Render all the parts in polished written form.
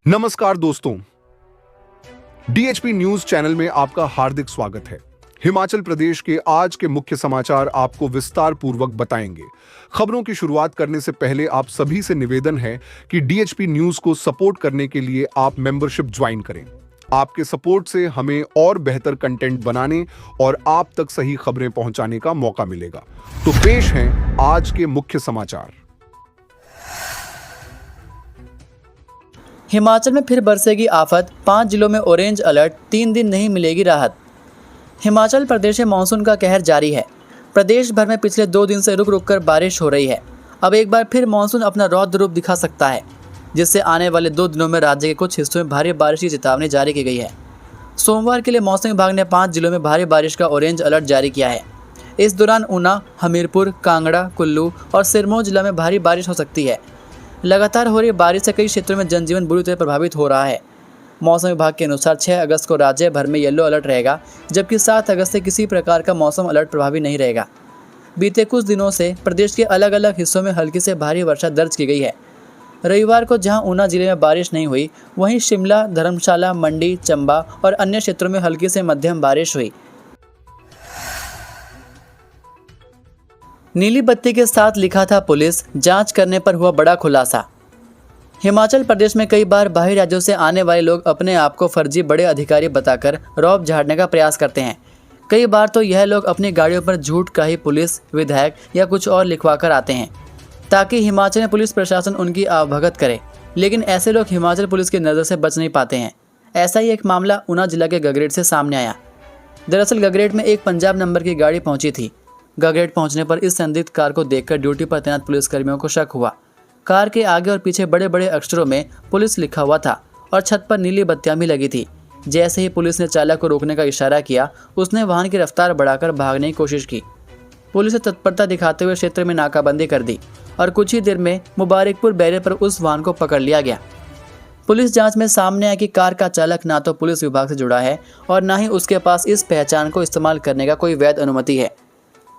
नमस्कार दोस्तों, DHP news channel में आपका हार्दिक स्वागत है। हिमाचल प्रदेश के आज के मुख्य समाचार आपको विस्तार पूर्वक बताएंगे। खबरों की शुरुआत करने से पहले आप सभी से निवेदन है कि डीएचपी न्यूज को सपोर्ट करने के लिए आप मेंबरशिप ज्वाइन करें। आपके सपोर्ट से हमें और बेहतर कंटेंट बनाने और आप तक सही खबरें पहुंचाने का मौका मिलेगा। तो पेश हैं आज के मुख्य समाचार। हिमाचल में फिर बरसेगी आफत, 5 जिलों में ऑरेंज अलर्ट, 3 दिन नहीं मिलेगी राहत। हिमाचल प्रदेश में मानसून का कहर जारी है। प्रदेश भर में पिछले 2 दिन से रुक रुक कर बारिश हो रही है। अब एक बार फिर मानसून अपना रौद्र रूप दिखा सकता है, जिससे आने वाले 2 दिनों में राज्य के कुछ हिस्सों में भारी बारिश की चेतावनी जारी की गई है। सोमवार के लिए मौसम विभाग ने 5 जिलों में भारी बारिश का ऑरेंज अलर्ट जारी किया है। इस दौरान ऊना, हमीरपुर, कांगड़ा, कुल्लू और सिरमौर जिला में भारी बारिश हो सकती है। लगातार हो रही बारिश से कई क्षेत्रों में जनजीवन बुरी तरह प्रभावित हो रहा है। मौसम विभाग के अनुसार 6 अगस्त को राज्य भर में येलो अलर्ट रहेगा, जबकि 7 अगस्त से किसी प्रकार का मौसम अलर्ट प्रभावी नहीं रहेगा। बीते कुछ दिनों से प्रदेश के अलग अलग हिस्सों में हल्की से भारी वर्षा दर्ज की गई है। रविवार को जहां ऊना जिले में बारिश नहीं हुई, वहीं शिमला, धर्मशाला, मंडी, चंबा और अन्य क्षेत्रों में हल्की से मध्यम बारिश हुई। नीली बत्ती के साथ लिखा था पुलिस, जांच करने पर हुआ बड़ा खुलासा। हिमाचल प्रदेश में कई बार बाहरी राज्यों से आने वाले लोग अपने आप को फर्जी बड़े अधिकारी बताकर रौब झाड़ने का प्रयास करते हैं। कई बार तो यह लोग अपनी गाड़ियों पर झूठ का ही पुलिस, विधायक या कुछ और लिखवा कर आते हैं, ताकि हिमाचल में पुलिस प्रशासन उनकी आवभगत करे। लेकिन ऐसे लोग हिमाचल पुलिस की नज़र से बच नहीं पाते हैं। ऐसा ही एक मामला ऊना जिला के गगरेट से सामने आया। दरअसल गगरेट में एक पंजाब नंबर की गाड़ी पहुंची थी। गगरेट पहुंचने पर इस संदिग्ध कार को देखकर ड्यूटी पर तैनात पुलिसकर्मियों को शक हुआ। कार के आगे और पीछे बड़े बड़े अक्षरों में पुलिस लिखा हुआ था और छत पर नीली बत्तियां भी लगी थी। जैसे ही पुलिस ने चालक को रोकने का इशारा किया, उसने वाहन की रफ्तार बढ़ाकर भागने की कोशिश की। पुलिस ने तत्परता दिखाते हुए क्षेत्र में नाकाबंदी कर दी और कुछ ही देर में मुबारकपुर बैरियर पर उस वाहन को पकड़ लिया गया। पुलिस जांच में सामने आया कि कार का चालक ना तो पुलिस विभाग से जुड़ा है और ना ही उसके पास इस पहचान को इस्तेमाल करने का कोई वैध अनुमति है।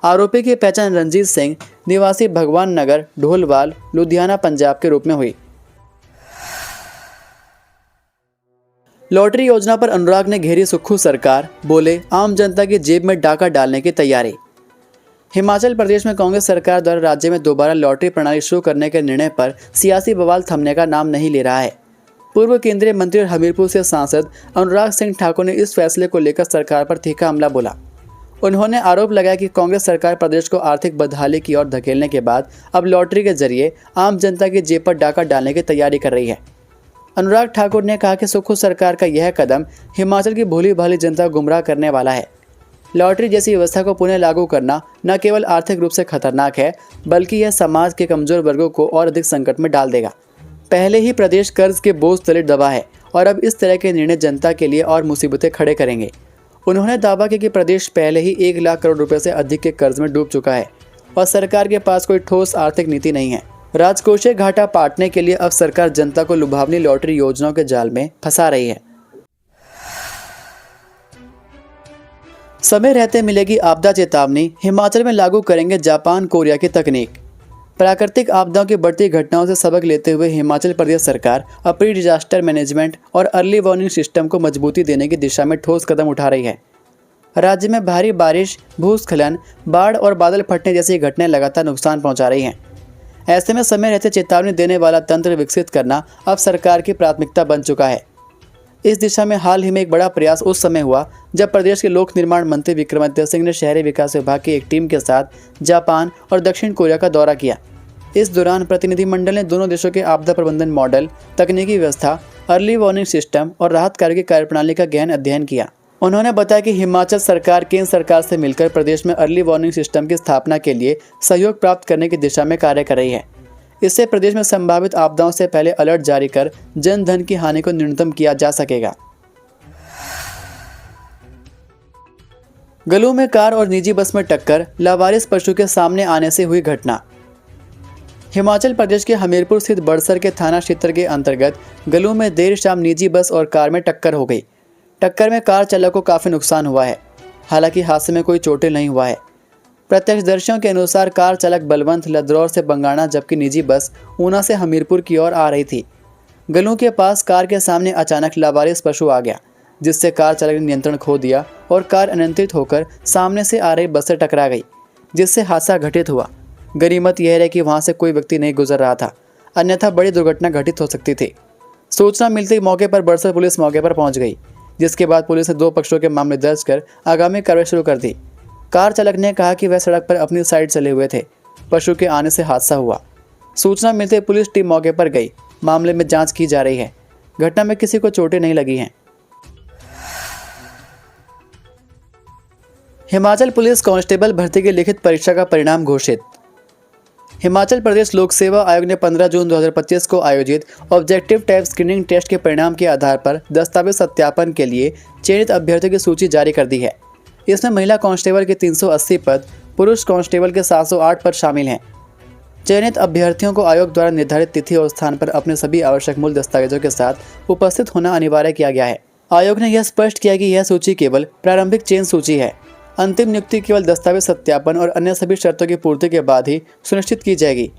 आरोपी की पहचान रंजीत सिंह, निवासी भगवान नगर, ढोलवाल, लुधियाना, पंजाब के रूप में हुई। लॉटरी योजना पर अनुराग ने घेरी सुक्खू सरकार, बोले आम जनता की जेब में डाका डालने की तैयारी। हिमाचल प्रदेश में कांग्रेस सरकार द्वारा राज्य में दोबारा लॉटरी प्रणाली शुरू करने के निर्णय पर सियासी बवाल थमने का नाम नहीं ले रहा है। पूर्व केंद्रीय मंत्री और हमीरपुर से सांसद अनुराग सिंह ठाकुर ने इस फैसले को लेकर सरकार पर तीखा हमला बोला। उन्होंने आरोप लगाया कि कांग्रेस सरकार प्रदेश को आर्थिक बदहाली की ओर धकेलने के बाद अब लॉटरी के जरिए आम जनता की जेब पर डाका डालने की तैयारी कर रही है। अनुराग ठाकुर ने कहा कि सुक्खू सरकार का यह कदम हिमाचल की भोली भाली जनता को गुमराह करने वाला है। लॉटरी जैसी व्यवस्था को पुनः लागू करना न केवल आर्थिक रूप से खतरनाक है, बल्कि यह समाज के कमजोर वर्गों को और अधिक संकट में डाल देगा। पहले ही प्रदेश कर्ज के बोझ तले दबा है और अब इस तरह के निर्णय जनता के लिए और मुसीबतें खड़े करेंगे। उन्होंने दावा किया कि प्रदेश पहले ही 1 लाख करोड़ रुपए से अधिक के कर्ज में डूब चुका है और सरकार के पास कोई ठोस आर्थिक नीति नहीं है। राजकोषीय घाटा पाटने के लिए अब सरकार जनता को लुभावनी लॉटरी योजनाओं के जाल में फंसा रही है। समय रहते मिलेगी आपदा चेतावनी, हिमाचल में लागू करेंगे जापान कोरिया की तकनीक। प्राकृतिक आपदाओं की बढ़ती घटनाओं से सबक लेते हुए हिमाचल प्रदेश सरकार अब प्री डिजास्टर मैनेजमेंट और अर्ली वार्निंग सिस्टम को मजबूती देने की दिशा में ठोस कदम उठा रही है। राज्य में भारी बारिश, भूस्खलन, बाढ़ और बादल फटने जैसी घटनाएं लगातार नुकसान पहुंचा रही हैं। ऐसे में समय रहते चेतावनी देने वाला तंत्र विकसित करना अब सरकार की प्राथमिकता बन चुका है। इस दिशा में हाल ही में एक बड़ा प्रयास उस समय हुआ जब प्रदेश के लोक निर्माण मंत्री विक्रमादित्य सिंह ने शहरी विकास विभाग की एक टीम के साथ जापान और दक्षिण कोरिया का दौरा किया। इस दौरान प्रतिनिधिमंडल ने दोनों देशों के आपदा प्रबंधन मॉडल, तकनीकी व्यवस्था, अर्ली वार्निंग सिस्टम और राहत कार्य की कार्यप्रणाली का गहन अध्ययन किया। उन्होंने बताया कि हिमाचल सरकार केंद्र सरकार से मिलकर प्रदेश में अर्ली वार्निंग सिस्टम की स्थापना के लिए सहयोग प्राप्त करने की दिशा में कार्य कर रही है। इससे प्रदेश में संभावित आपदाओं से पहले अलर्ट जारी कर जन धन की हानि को न्यूनतम किया जा सकेगा। गलू में कार और निजी बस में टक्कर, लावारिस पशु के सामने आने से हुई घटना। हिमाचल प्रदेश के हमीरपुर स्थित बड़सर के थाना क्षेत्र के अंतर्गत गलू में देर शाम निजी बस और कार में टक्कर हो गई। टक्कर में कार चालक को काफ़ी नुकसान हुआ है। हालांकि हादसे में कोई चोटें नहीं हुआ है। प्रत्यक्षदर्शियों के अनुसार कार चालक बलवंत लदरौर से बंगाणा, जबकि निजी बस ऊना से हमीरपुर की ओर आ रही थी। गलों के पास कार के सामने अचानक लावारिस पशु आ गया, जिससे कार चालक ने नियंत्रण खो दिया और कार अनियंत्रित होकर सामने से आ रही बस से टकरा गई, जिससे हादसा घटित हुआ। गनीमत यह है कि वहां से कोई व्यक्ति नहीं गुजर रहा था, अन्यथा बड़ी दुर्घटना घटित हो सकती थी। सूचना मिलते ही मौके पर बड़सर पुलिस मौके पर पहुंच गई, जिसके बाद पुलिस ने 2 पक्षों के मामले दर्ज कर आगामी कार्रवाई शुरू कर दी। कार चालक ने कहा कि वह सड़क पर अपनी साइड चले हुए थे, पशु के आने से हादसा हुआ। सूचना मिलते ही पुलिस टीम मौके पर गई, मामले में जांच की जा रही है। घटना में किसी को चोटें नहीं लगी हैं। हिमाचल पुलिस कांस्टेबल भर्ती की लिखित परीक्षा का परिणाम घोषित। हिमाचल प्रदेश लोक सेवा आयोग ने 15 जून 2025 को आयोजित ऑब्जेक्टिव टाइप स्क्रीनिंग टेस्ट के परिणाम के आधार पर दस्तावेज सत्यापन के लिए चयनित अभ्यर्थियों की सूची जारी कर दी है। इसमें महिला कांस्टेबल के 380 पद, पुरुष कांस्टेबल के 708 पद शामिल हैं। चयनित अभ्यर्थियों को आयोग द्वारा निर्धारित तिथि और स्थान पर अपने सभी आवश्यक मूल दस्तावेजों के साथ उपस्थित होना अनिवार्य किया गया है। आयोग ने यह स्पष्ट किया कि यह सूची केवल प्रारंभिक चयन सूची है। अंतिम नियुक्ति केवल दस्तावेज सत्यापन और अन्य सभी शर्तों की पूर्ति के बाद ही सुनिश्चित की जाएगी।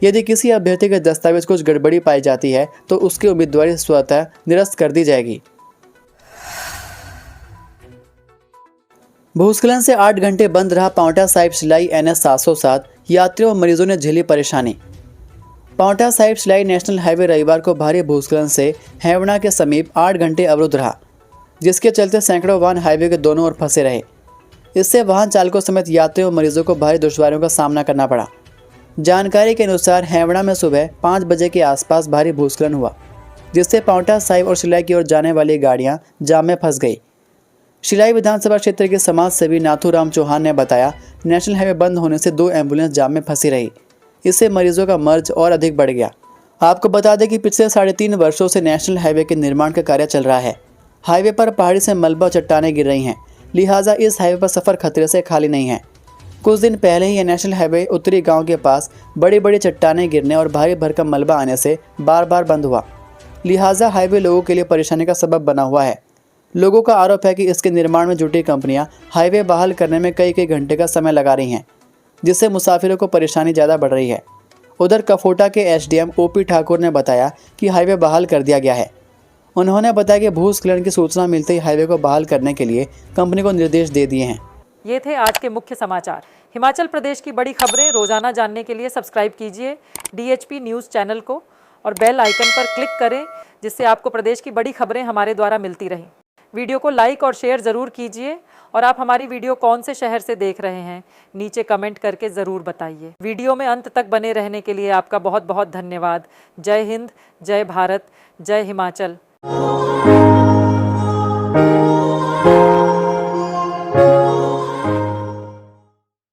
यदि किसी अभ्यर्थी के दस्तावेज कुछ गड़बड़ी पाई जाती है तो उसकी उम्मीदवारी स्वतः निरस्त कर दी जाएगी। भूस्खलन से 8 घंटे बंद रहा पांवटा साहिब शिलाई NH 707, यात्रियों और मरीजों ने झेली परेशानी। पांवटा साहिब शिलाई नेशनल हाईवे रविवार को भारी भूस्खलन से हेवड़ा के समीप 8 घंटे अवरुद्ध रहा, जिसके चलते सैकड़ों वाहन हाईवे के दोनों ओर फंसे रहे। इससे वाहन चालकों समेत यात्रियों और मरीजों को भारी दुश्वारियों का सामना करना पड़ा। जानकारी के अनुसार हेवड़ा में सुबह 5 बजे के आसपास भारी भूस्खलन हुआ, जिससे पांवटा साहिब और शिलाई की ओर जाने वाली गाड़ियां जाम में फंस गई। शिलाई विधानसभा क्षेत्र के समाज सेवी नाथूराम चौहान ने बताया, नेशनल हाईवे बंद होने से 2 एम्बुलेंस जाम में फंसी रही। इससे मरीजों का मर्ज और अधिक बढ़ गया। आपको बता दें कि पिछले 3.5 वर्षों से नेशनल हाईवे के निर्माण का कार्य चल रहा है। हाईवे पर पहाड़ी से मलबा और चट्टानें गिर रही हैं, लिहाजा इस हाईवे पर सफ़र खतरे से खाली नहीं है। कुछ दिन पहले ही यह नेशनल हाईवे उत्तरी गाँव के पास बड़ी बड़ी चट्टानें गिरने और भारी भरकम मलबा आने से बार बार बंद हुआ, लिहाजा हाईवे लोगों के लिए परेशानी का सबब बना हुआ है। लोगों का आरोप है कि इसके निर्माण में जुटी कंपनियां हाईवे बहाल करने में कई घंटे का समय लगा रही हैं, जिससे मुसाफिरों को परेशानी ज़्यादा बढ़ रही है। उधर कफोटा के SDM OP ठाकुर ने बताया कि हाईवे बहाल कर दिया गया है। उन्होंने बताया कि भूस्खलन की सूचना मिलते ही हाईवे को बहाल करने के लिए कंपनी को निर्देश दे दिए हैं। ये थे आज के मुख्य समाचार। हिमाचल प्रदेश की बड़ी खबरें रोजाना जानने के लिए सब्सक्राइब कीजिए DHP न्यूज़ चैनल को और बेल आइकन पर क्लिक करें, जिससे आपको प्रदेश की बड़ी खबरें हमारे द्वारा मिलती रहें। वीडियो को लाइक और शेयर ज़रूर कीजिए और आप हमारी वीडियो कौन से शहर से देख रहे हैं नीचे कमेंट करके ज़रूर बताइए। वीडियो में अंत तक बने रहने के लिए आपका बहुत बहुत धन्यवाद। जय हिंद, जय भारत, जय हिमाचल।